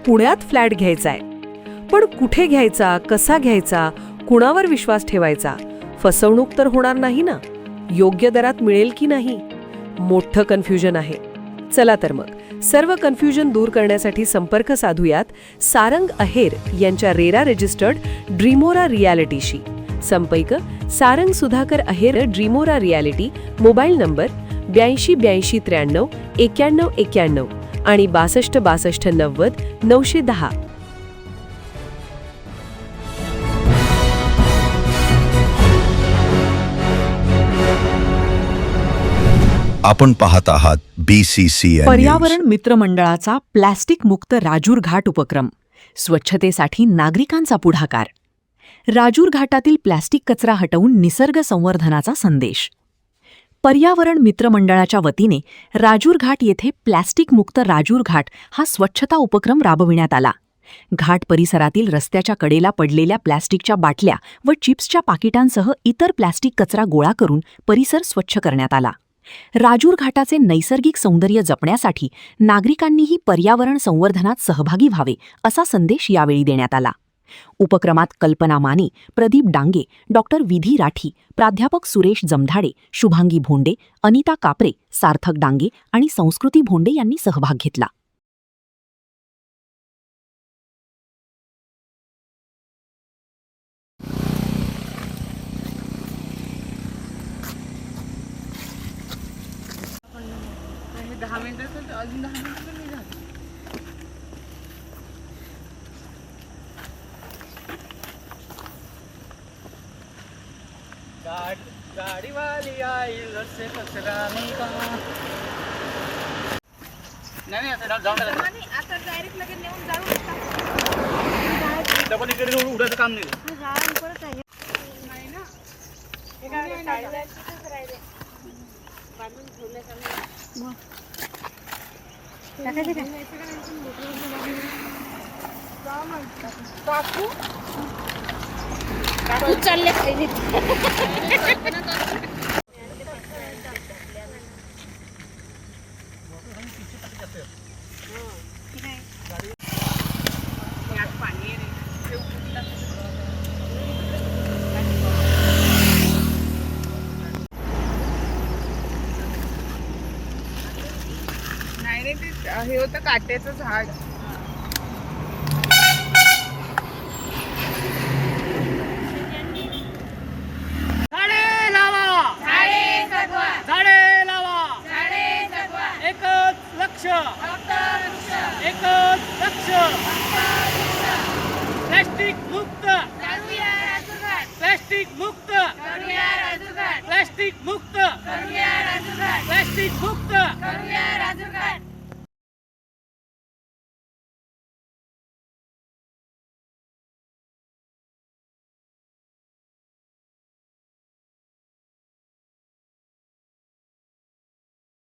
पुण्यात फ्लॅट घ्यायचा आहे. पण कुठे घ्यायचा, कसा घ्यायचा, कुणावर विश्वास ठेवायचा? फसवणूक तर होणार नाही ना? योग्य दरात मिळेल की नाही? मोठं कन्फ्युजन आहे. चला तर मग सर्व कन्फ्युजन दूर करण्यासाठी संपर्क साधूयात सारंग अहेर यांच्या रेरा रजिस्टर्ड ड्रीमोरा रियालिटीशी. संपर्क सारंग सुधाकर अहेर, ड्रीमोरा रियालिटी. मोबाईल नंबर 82 83 93 91 आणि 62 62 90 910. आपण पाहत आहात BCCN पर्यावरण मित्र मंडळाचा प्लॅस्टिक मुक्त राजूर घाट उपक्रम. स्वच्छतेसाठी नागरिकांचा पुढाकार. राजूर घाटातील प्लॅस्टिक कचरा हटवून निसर्ग संवर्धनाचा संदेश. पर्यावरण मित्र मंडळाच्या वतीने राजूर घाट येथे प्लॅस्टिक मुक्त राजूर घाट हा स्वच्छता उपक्रम राबविण्यात आला. घाट परिसरातील रस्त्याच्या कडेला पडलेल्या प्लॅस्टिकच्या बाटल्या व चिप्सच्या पाकिटांसह इतर प्लॅस्टिक कचरा गोळा करून परिसर स्वच्छ करण्यात आला. राजूर घाटाचे नैसर्गिक सौंदर्य जपण्यासाठी नागरिकांनीही पर्यावरण संवर्धनात सहभागी व्हावे असा संदेश यावेळी देण्यात आला. उपक्रमात कल्पना माने, प्रदीप डांगे, डॉक्टर विधी राठी, प्राध्यापक सुरेश जमधाडे, शुभांगी भोंडे, अनिता कापरे, सार्थक डांगे आणि संस्कृती भोंडे यांनी सहभाग घेतला. गाडी वाली आई रस्ते कचरा नाही का? नाही आता जाऊन आता डायरेक्ट लगेच नेऊन जाऊ डबल इकडे उडायचं काम नाही. परत आहे नाही ना बांधून ठेवलं काकू चालले पाहिजे. नाही रे, ते हे होतं काट्याचं झाड. एकच लक्ष प्लास्टिक मुक्त, प्लास्टिक मुक्त, प्लास्टिक मुक्त, प्लास्टिक मुक्त.